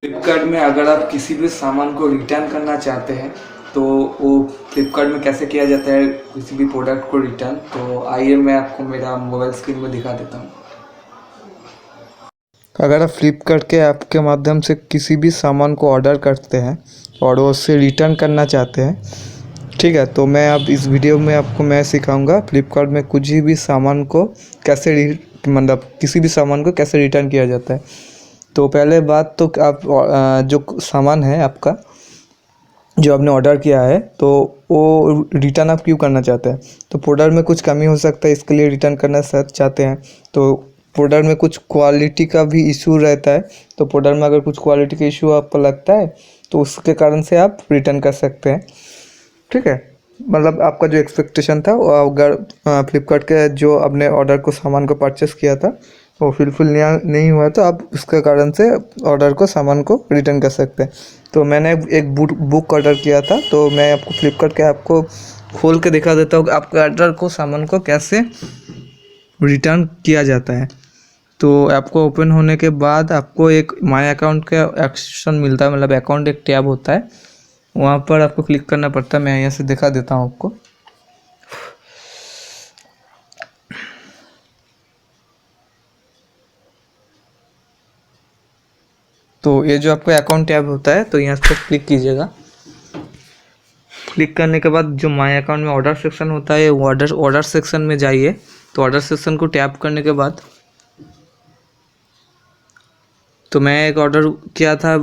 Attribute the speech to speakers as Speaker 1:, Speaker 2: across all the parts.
Speaker 1: फ्लिपकार्ट में अगर आप किसी भी सामान को रिटर्न करना चाहते हैं तो वो फ्लिपकार्ट में कैसे किया जाता है किसी भी प्रोडक्ट को रिटर्न। तो आइए मैं आपको मेरा मोबाइल स्क्रीन में दिखा देता हूँ।
Speaker 2: अगर आप फ्लिपकार्ट के ऐप के माध्यम से किसी भी सामान को ऑर्डर करते हैं और वो उसे रिटर्न करना चाहते हैं, ठीक है, तो मैं अब इस वीडियो में आपको मैं सिखाऊंगा फ्लिपकार्ट में कुछ भी सामान को कैसे मतलब किसी भी सामान को कैसे रिटर्न किया जाता है। तो पहले बात तो आप जो सामान है आपका जो आपने ऑर्डर किया है तो वो रिटर्न आप क्यों करना चाहते हैं। तो प्रोडक्ट में कुछ कमी हो सकता है, इसके लिए रिटर्न करना चाहते हैं। तो प्रोडक्ट में कुछ क्वालिटी का भी इशू रहता है, तो प्रोडक्ट में अगर कुछ क्वालिटी का इशू आपको लगता है तो उसके कारण से आप रिटर्न कर सकते हैं, ठीक है। मतलब आपका जो एक्सपेक्टेशन था वो अगर फ्लिपकार्ट के जो आपने ऑर्डर को सामान को परचेस किया था वो फुलफिल नहीं हुआ तो आप उसके कारण से ऑर्डर को सामान को रिटर्न कर सकते हैं। तो मैंने एक बुक ऑर्डर किया था, तो मैं आपको फ्लिपकार्ट के आपको खोल के दिखा देता हूँ कि आपके ऑर्डर को सामान को कैसे रिटर्न किया जाता है। तो आपको ओपन होने के बाद आपको एक माय अकाउंट का एक्शन मिलता है, मतलब अकाउंट एक टैब होता है, वहाँ पर आपको क्लिक करना पड़ता है। मैं यहाँ से दिखा देता हूँ आपको। तो ये जो आपका अकाउंट टैब होता है तो यहाँ से क्लिक कीजिएगा। क्लिक करने के बाद जो माय अकाउंट में ऑर्डर सेक्शन होता है वो ऑर्डर सेक्शन में जाइए। तो ऑर्डर सेक्शन को टैप करने के बाद तो मैं एक ऑर्डर किया था,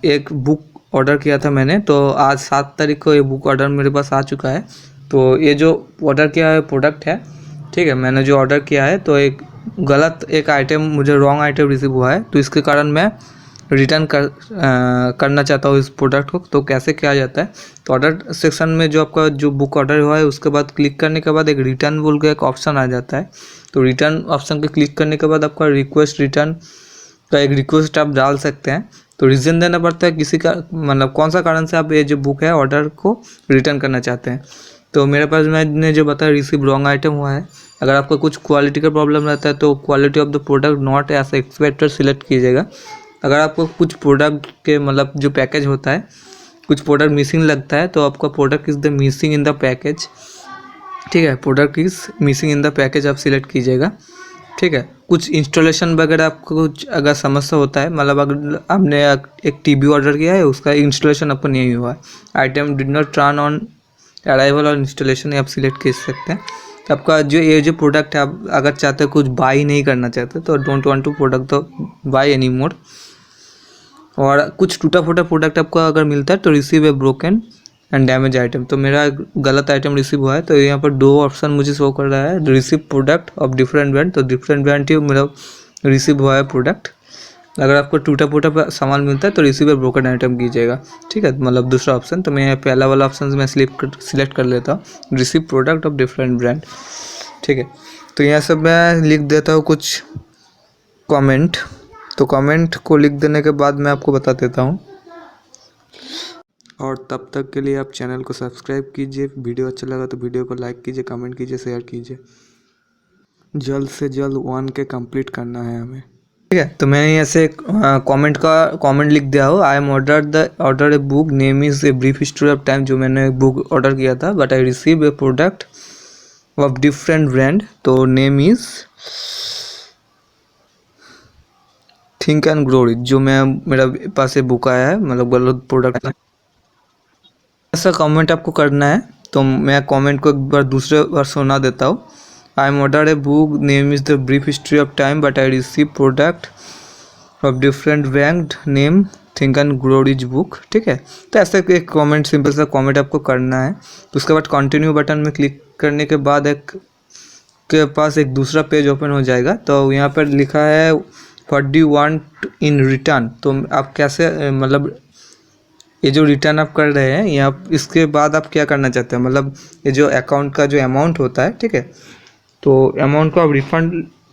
Speaker 2: एक बुक ऑर्डर किया था मैंने। तो आज 7 तारीख को ये बुक ऑर्डर मेरे पास आ चुका है। तो ये जो ऑर्डर किया है प्रोडक्ट है, ठीक है, मैंने जो ऑर्डर किया है तो एक गलत एक आइटम मुझे रॉन्ग आइटम रिसीव हुआ है, तो इसके कारण मैं रिटर्न करना चाहता हूँ इस प्रोडक्ट को। तो कैसे किया जाता है, तो ऑर्डर सेक्शन में जो आपका जो बुक ऑर्डर हुआ है उसके बाद क्लिक करने के बाद एक रिटर्न बोल के एक ऑप्शन आ जाता है। तो रिटर्न ऑप्शन पे क्लिक करने के बाद आपका रिक्वेस्ट रिटर्न का एक रिक्वेस्ट आप डाल सकते हैं। तो रीज़न देना पड़ता है किसी का, मतलब कौन सा कारण से आप ये जो बुक है ऑर्डर को रिटर्न करना चाहते हैं। तो मेरे पास मैंने जो बताया रिसीव रॉन्ग आइटम हुआ है। अगर आपका कुछ क्वालिटी का प्रॉब्लम रहता है तो quality of the product not as expected select कीजिएगा। अगर आपको कुछ प्रोडक्ट के मतलब जो पैकेज होता है कुछ प्रोडक्ट मिसिंग लगता है तो आपका product is the missing in the package, ठीक है, product is missing in the package आप सिलेक्ट कीजिएगा, ठीक है। कुछ इंस्टॉलेशन वगैरह आपको कुछ अगर समस्या होता है, मतलब अगर आपने एक टीवी ऑर्डर किया है उसका इंस्टॉलेशन आपको नहीं हुआ है, item did not turn on arrival और इंस्टॉलेशन आप सिलेक्ट कर सकते हैं। तो आपका जो ये जो प्रोडक्ट है आप अगर चाहते हो कुछ बाई नहीं करना चाहते तो डोंट वांट टू प्रोडक्ट तो बाई एनी मोर। और कुछ टूटा फूटा प्रोडक्ट आपको अगर मिलता है तो receive A broken and damage item. तो मेरा गलत आइटम रिसीव हुआ है तो यहाँ पर 2 ऑप्शन मुझे शो कर रहा है, receive product of different brand. तो डिफरेंट ब्रांड ही मेरा रिसीव हुआ है प्रोडक्ट। अगर आपको टूटा फूटा सामान मिलता है तो रिसीव ए ब्रोकन आइटम कीजिएगा, ठीक है, मतलब दूसरा ऑप्शन। तो मैं पहला वाला ऑप्शन मैं सिलेक्ट कर लेता हूँ, receive product of different brand, ठीक है। तो यहाँ से मैं लिख देता हूँ कुछ कमेंट। तो कमेंट को लिख देने के बाद मैं आपको बता देता हूँ, और तब तक के लिए आप चैनल को सब्सक्राइब कीजिए। वीडियो अच्छा लगा तो वीडियो को लाइक कीजिए, कमेंट कीजिए, शेयर कीजिए। जल्द से जल्द 1K कंप्लीट करना है हमें, ठीक है। तो मैंने ऐसे कमेंट लिख दिया हो, I am order a book name is a brief story of time. जो मैंने एक बुक ऑर्डर किया था but I receive a product of different brand. तो name is think and grow rich. जो मैं मेरा पास ये बुक आया है, मतलब गलत प्रोडक्ट है, ऐसा कमेंट आपको करना है। तो मैं कमेंट को एक बार दूसरे बार सुना देता हूँ, आई am order a book name is the brief history of time but I receive product of different brand name think and grow rich book, ठीक है। तो ऐसा एक कमेंट, सिंपल सा कमेंट आपको करना है। तो उसके बाद कंटिन्यू बटन में क्लिक करने के बाद एक के पास एक दूसरा पेज ओपन हो जाएगा। तो यहाँ पर लिखा है what do you want in return. तो आप कैसे, मतलब ये जो रिटर्न आप कर रहे हैं यहाँ, इसके बाद आप क्या करना चाहते हैं, मतलब ये जो अकाउंट का जो अमाउंट होता है, ठीक है, तो अमाउंट को आप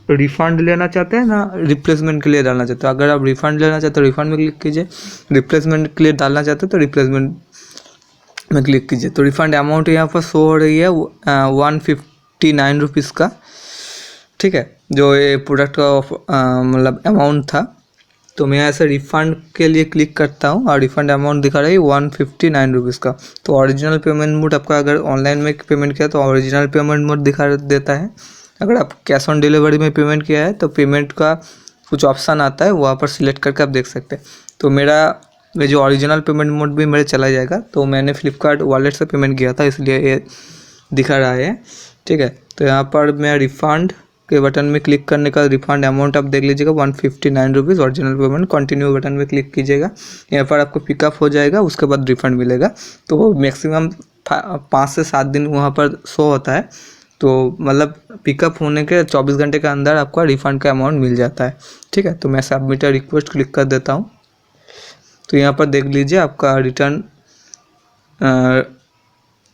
Speaker 2: रिफ़ंड लेना चाहते हैं ना रिप्लेसमेंट के लिए डालना चाहते हो। अगर आप रिफ़ंड लेना चाहते हो रिफ़ंड में क्लिक कीजिए, रिप्लेसमेंट के लिए डालना चाहते हो तो रिप्लेसमेंट में क्लिक कीजिए। तो रिफ़ंड अमाउंट यहाँ पर शो हो रही है 159 रुपीज़ का, ठीक है, जो ये प्रोडक्ट का मतलब अमाउंट था। तो मैं यहाँ से रिफ़ंड के लिए क्लिक करता हूँ और रिफ़ंड अमाउंट दिखा रहा है 159 रुपीज़ का। तो ओरिजिनल पेमेंट मोड आपका अगर ऑनलाइन में पेमेंट किया तो ओरिजिनल पेमेंट मोड दिखा देता है। अगर आप कैश ऑन डिलीवरी में पेमेंट किया है तो पेमेंट का कुछ ऑप्शन आता है, वहाँ पर सिलेक्ट करके आप देख सकते हैं। तो मेरा ये जो ओरिजिनल पेमेंट मोड भी मेरे चला जाएगा। तो मैंने फ्लिपकार्ट वॉलेट से पेमेंट किया था इसलिए ये दिखा रहा है, ठीक है। तो यहाँ पर मैं रिफ़ंड के बटन में क्लिक करने का रिफ़ंड अमाउंट आप देख लीजिएगा 159 rupees original payment. Continue button में क्लिक कीजिएगा, यहाँ पर आपको पिकअप हो जाएगा, उसके बाद रिफ़ंड मिलेगा। तो मैक्सिमम 5 से 7 दिन वहाँ पर शो होता है। तो मतलब पिकअप होने के 24 घंटे के अंदर आपका रिफ़ंड का अमाउंट मिल जाता है, ठीक है। तो मैं सबमिट अ रिक्वेस्ट क्लिक कर देता हूँ। तो यहाँ पर देख लीजिए आपका रिटर्न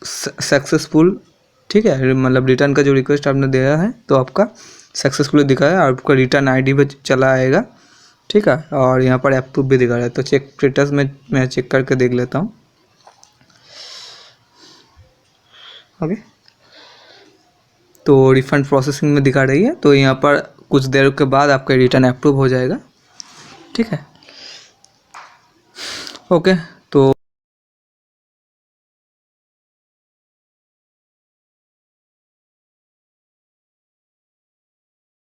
Speaker 2: सक्सेसफुल, ठीक है। मतलब रिटर्न का जो रिक्वेस्ट आपने दिया है तो आपका सक्सेसफुली दिखा है, आपका रिटर्न आईडी पे चला आएगा, ठीक है। और यहाँ पर अप्रूव भी दिखा रहा है। तो चेक स्टेटस में मैं चेक करके देख लेता हूँ। ओके, तो रिफ़ंड प्रोसेसिंग में दिखा रही है। तो यहाँ पर कुछ देर के बाद आपका रिटर्न अप्रूव हो जाएगा, ठीक है। ओके।